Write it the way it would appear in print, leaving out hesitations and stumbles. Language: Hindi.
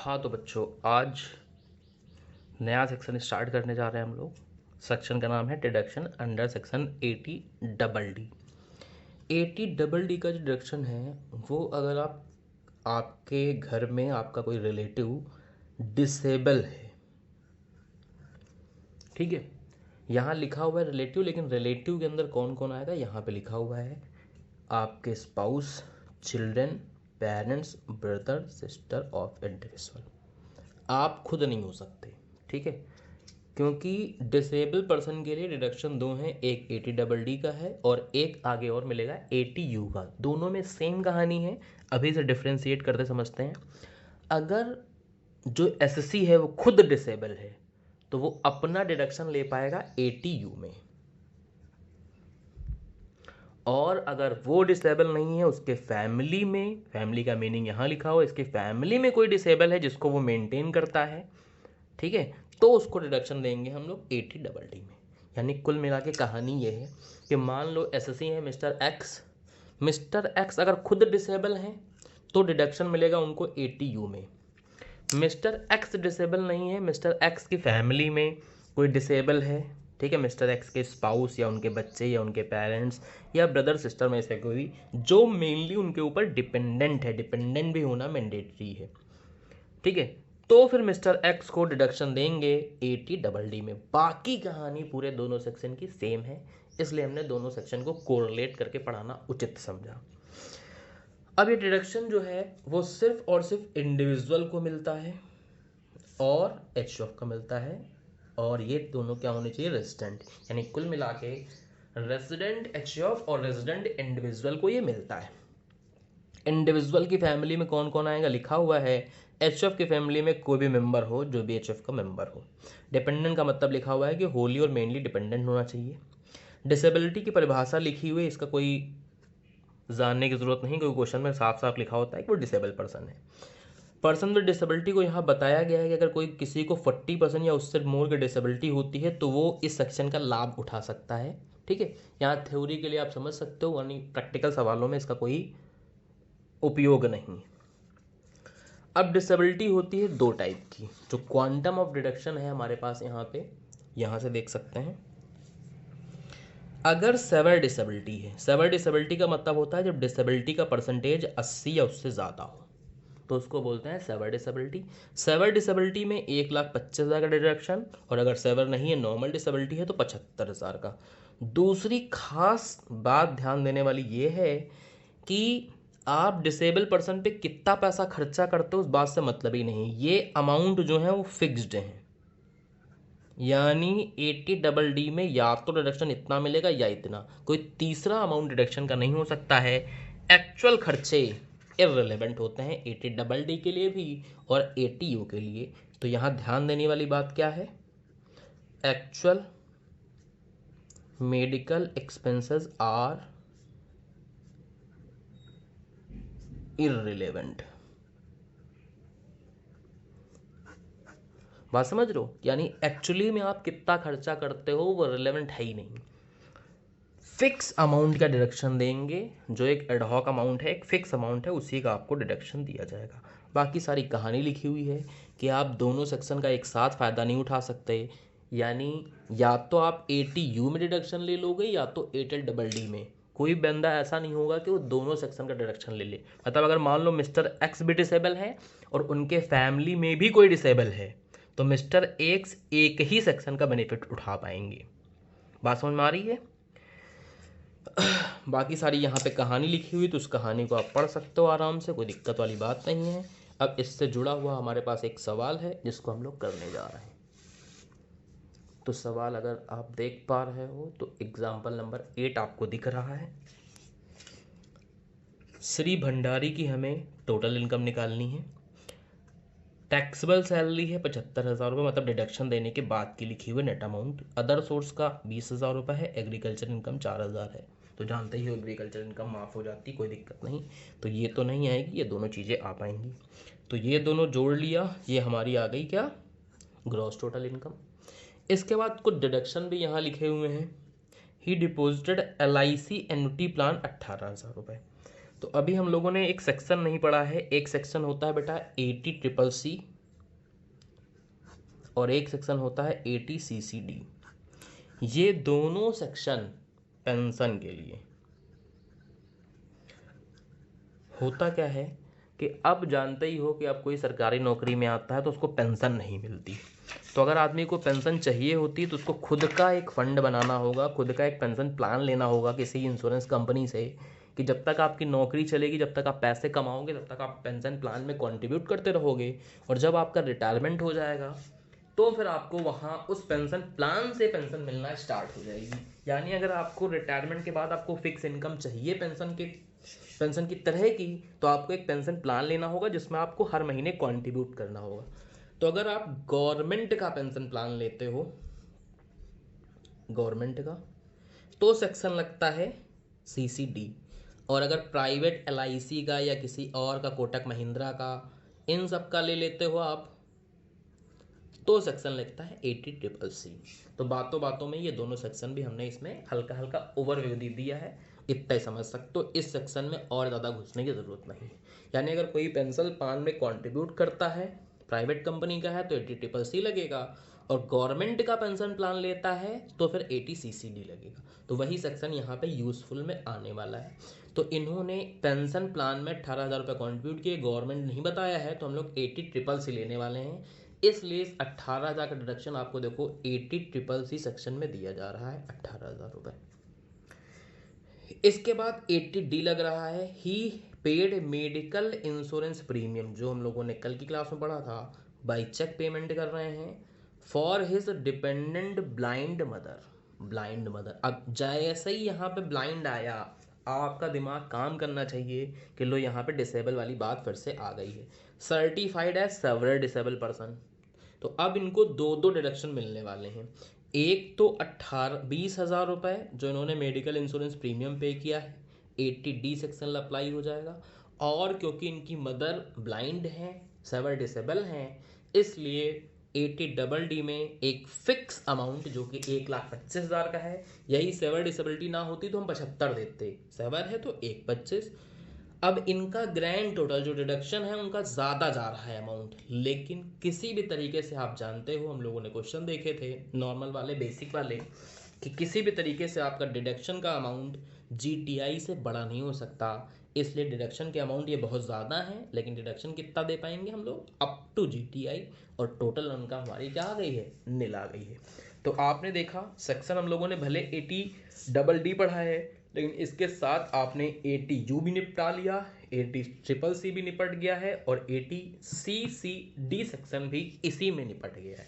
हाँ तो बच्चों, आज नया सेक्शन स्टार्ट करने जा रहे हैं हम लोग। सेक्शन का नाम है डिडक्शन अंडर सेक्शन 80 80 का जो डिडक्शन है वो अगर आपके घर में आपका कोई रिलेटिव डिसेबल है, ठीक है। यहाँ लिखा हुआ है रिलेटिव, लेकिन रिलेटिव के अंदर कौन कौन आएगा यहाँ पे लिखा हुआ है आपके spouse, children, parents, brother, sister of individual. आप खुद नहीं हो सकते, ठीक है, क्योंकि डिसेबल पर्सन के लिए डिडक्शन दो हैं, एक 80 का है और एक आगे और मिलेगा 80U का। दोनों में सेम कहानी है, अभी से डिफ्रेंशिएट करते समझते हैं। अगर जो एससी है वो खुद डिसेबल है तो वो अपना डिडक्शन ले पाएगा 80U में, और अगर वो डिसेबल नहीं है उसके फैमिली में, फैमिली का मीनिंग यहाँ लिखा हो, इसके फैमिली में कोई डिसेबल है जिसको वो मेंटेन करता है, ठीक है, तो उसको डिडक्शन देंगे हम लोग 80 में। यानी कुल मिला के कहानी ये है कि मान लो एसएससी है मिस्टर एक्स अगर खुद डिसेबल हैं तो डिडक्शन मिलेगा उनको 80U में। मिस्टर एक्स डिसेबल नहीं है, मिस्टर एक्स की फैमिली में कोई डिसेबल है, ठीक है, मिस्टर एक्स के स्पाउस या उनके बच्चे या उनके पेरेंट्स या ब्रदर सिस्टर में से कोई जो मेनली उनके ऊपर डिपेंडेंट है, डिपेंडेंट भी होना मैंडेटरी है, ठीक है, तो फिर मिस्टर एक्स को डिडक्शन देंगे 80 में। बाकी कहानी पूरे दोनों सेक्शन की सेम है, इसलिए हमने दोनों सेक्शन को कोरिलेट करके पढ़ाना उचित समझा। अब ये डिडक्शन जो है वो सिर्फ और सिर्फ इंडिविजुअल को मिलता है और एचयूएफ का मिलता है, और ये दोनों क्या होने चाहिए, रेजिडेंट। यानी कुल मिला के रेजिडेंट एचयूएफ और रेजिडेंट इंडिविजुअल को ये मिलता है। इंडिविजुअल की फैमिली में कौन कौन आएगा लिखा हुआ है, एचएफ की फैमिली में कोई भी मेंबर हो जो भी एचएफ का मेंबर हो। डिपेंडेंट का मतलब लिखा हुआ है कि होली और मेनली डिपेंडेंट होना चाहिए। डिसेबिलिटी की परिभाषा लिखी हुई है, इसका कोई जानने की जरूरत नहीं, क्योंकि क्वेश्चन में साफ साफ लिखा होता है कि वो डिसेबल पर्सन है। पर्सन विद डिसेबिलिटी को यहाँ बताया गया है कि अगर कोई किसी को 40% या उससे मोर की डिसेबिलिटी होती है तो वो इस सेक्शन का लाभ उठा सकता है, ठीक है। यहाँ थ्योरी के लिए आप समझ सकते हो, यानी प्रैक्टिकल सवालों में इसका कोई उपयोग नहीं। अब डिसेबिलिटी होती है दो टाइप की, जो क्वांटम ऑफ डिडक्शन है हमारे पास यहाँ पे, यहाँ से देख सकते हैं। अगर सेवर डिसेबिलिटी है, सेवर डिसेबिलिटी का मतलब होता है जब डिसेबिलिटी का परसेंटेज 80 या उससे ज़्यादा हो तो उसको बोलते हैं सेवर डिसेबिलिटी। सेवर डिसेबिलिटी में 1,25,000 का डिडक्शन, और अगर सेवर नहीं है, नॉर्मल डिसेबिलिटी है तो 75,000 का। दूसरी खास बात ध्यान देने वाली ये है कि आप डिसेबल पर्सन पे कितना पैसा खर्चा करते हो उस बात से मतलब ही नहीं, ये अमाउंट जो है वो फिक्स्ड है। यानी 80 में या तो डिडक्शन इतना मिलेगा या इतना, कोई तीसरा अमाउंट डिडक्शन का नहीं हो सकता है। एक्चुअल खर्चे इररिलेवेंट होते हैं 80 के लिए भी और 80U के लिए। तो यहाँ ध्यान देने वाली बात क्या है, actual medical expenses are irrelevant. बात समझ रहे हो, यानी एक्चुअली में आप कितना खर्चा करते हो वो रिलेवेंट है ही नहीं। फिक्स अमाउंट का डिडक्शन देंगे, जो एक एडहॉक अमाउंट है, एक फिक्स अमाउंट है, उसी का आपको डिडक्शन दिया जाएगा। बाकी सारी कहानी लिखी हुई है कि आप दोनों सेक्शन का एक साथ फ़ायदा नहीं उठा सकते, यानी या तो आप 80U में डिडक्शन ले लोगे या तो 80 में। कोई बंदा ऐसा नहीं होगा कि वो दोनों सेक्शन का डिडक्शन ले ले। मतलब अगर मान लो मिस्टर एक्स भी डिसेबल है और उनके फैमिली में भी कोई डिसेबल है तो मिस्टर एक्स एक ही सेक्शन का बेनिफिट उठा पाएंगे। बात समझ में आ रही है। बाकी सारी यहाँ पे कहानी लिखी हुई, तो उस कहानी को आप पढ़ सकते हो आराम से, कोई दिक्कत वाली बात नहीं है। अब इससे जुड़ा हुआ हमारे पास एक सवाल है जिसको हम लोग करने जा रहे हैं। तो सवाल अगर आप देख पा रहे हो तो एग्जाम्पल नंबर 8 आपको दिख रहा है। श्री भंडारी की हमें टोटल इनकम निकालनी है। टैक्सेबल सैलरी है 75,000 रुपये, मतलब डिडक्शन देने के बाद की लिखी हुई नेट अमाउंट। अदर सोर्स का 20,000 रुपये है। एग्रीकल्चर इनकम 4,000 है, तो जानते ही हो एग्रीकल्चर इनकम माफ़ हो जाती, कोई दिक्कत नहीं। तो ये तो नहीं आएगी, ये दोनों चीज़ें आ पाएंगी। तो ये दोनों जोड़ लिया, ये हमारी आ गई क्या, ग्रॉस टोटल इनकम। इसके बाद कुछ डिडक्शन भी यहाँ लिखे हुए हैं। ही डिपॉजिटेड LIC एन्युटी प्लान 18,000 रुपये। तो अभी हम लोगों ने एक सेक्शन नहीं पढ़ा है, एक सेक्शन होता है बेटा 80CCC और एक सेक्शन होता है ATCCD। ये दोनों सेक्शन पेंशन के लिए। होता क्या है कि अब जानते ही हो कि अब कोई सरकारी नौकरी में आता है तो उसको पेंशन नहीं मिलती। तो अगर आदमी को पेंशन चाहिए होती है तो उसको खुद का एक फंड बनाना होगा, खुद का एक पेंशन प्लान लेना होगा किसी इंश्योरेंस कंपनी से, कि जब तक आपकी नौकरी चलेगी, जब तक आप पैसे कमाओगे, तब तक आप पेंशन प्लान में कंट्रीब्यूट करते रहोगे, और जब आपका रिटायरमेंट हो जाएगा तो फिर आपको वहाँ उस पेंशन प्लान से पेंशन मिलना स्टार्ट हो जाएगी। यानी अगर आपको रिटायरमेंट के बाद आपको फिक्स इनकम चाहिए पेंशन की तरह की, तो आपको एक पेंशन प्लान लेना होगा जिसमें आपको हर महीने कंट्रीब्यूट करना होगा। तो अगर आप गवर्नमेंट का पेंशन प्लान लेते हो, गवर्नमेंट का, तो सेक्शन लगता है CCD। और अगर प्राइवेट LIC का या किसी और का, कोटक महिंद्रा का, इन सब का ले लेते हो आप, तो सेक्शन लगता है ATCCC। तो बातों बातों में ये दोनों सेक्शन भी हमने इसमें हल्का हल्का ओवरव्यू दे दिया है, इतना ही समझ सकते हो। इस सेक्शन में और ज़्यादा घुसने की ज़रूरत नहीं। यानी अगर कोई पेंशन प्लान में कंट्रीब्यूट करता है, प्राइवेट कंपनी का है, तो ATCCC लगेगा, और गवर्नमेंट का पेंशन प्लान लेता है तो फिर ATCCD लगेगा। तो वही सेक्शन यहाँ पे यूजफुल में आने वाला है। तो इन्होंने पेंशन प्लान में 18,000 रुपये कॉन्ट्रीब्यूट किए, गवर्नमेंट नहीं बताया है, तो हम लोग ATCCC लेने वाले हैं। इसलिए इस 18,000 का डिडक्शन आपको देखो ATCCC सेक्शन में दिया जा रहा है, 18,000 रुपये। इसके बाद 80D लग रहा है, ही पेड मेडिकल इंश्योरेंस प्रीमियम, जो हम लोगों ने कल की क्लास में पढ़ा था, बाई चेक पेमेंट कर रहे हैं for his dependent blind mother. अब जैसे ही यहाँ पे ब्लाइंड आया, आपका दिमाग काम करना चाहिए कि लो यहाँ पे डिसेबल वाली बात फिर से आ गई है, certified as several disable person. तो अब इनको दो डिडक्शन मिलने वाले हैं। एक तो 20,000 रुपये जो इन्होंने मेडिकल इंश्योरेंस प्रीमियम पे किया है, 80D सेक्शन अप्लाई हो जाएगा। और क्योंकि इनकी मदर ब्लाइंड हैं, सेवर डिसेबल हैं, इसलिए 80DD में एक फिक्स अमाउंट जो कि 1,25,000 का है। यही सेवर डिसेबिलिटी ना होती तो हम 75 देते, सेवर है तो 1,25,000। अब इनका ग्रैंड टोटल जो डिडक्शन है उनका ज़्यादा जा रहा है अमाउंट, लेकिन किसी भी तरीके से आप जानते हो, हम लोगों ने क्वेश्चन देखे थे नॉर्मल वाले, बेसिक वाले, कि किसी भी तरीके से आपका डिडक्शन का अमाउंट GTI से बड़ा नहीं हो सकता। इसलिए डिडक्शन के अमाउंट ये बहुत ज़्यादा है, लेकिन डिडक्शन कितना दे पाएंगे हम लोग, अप टू GTI, और टोटल उनका हमारी क्या आ गई है, निल आ गई है। तो आपने देखा सेक्शन हम लोगों ने भले ATDD पढ़ा है, लेकिन इसके साथ आपने ATU भी निपटा लिया, ATCCC भी निपट गया है, और ATCCD सेक्शन भी इसी में निपट गया है।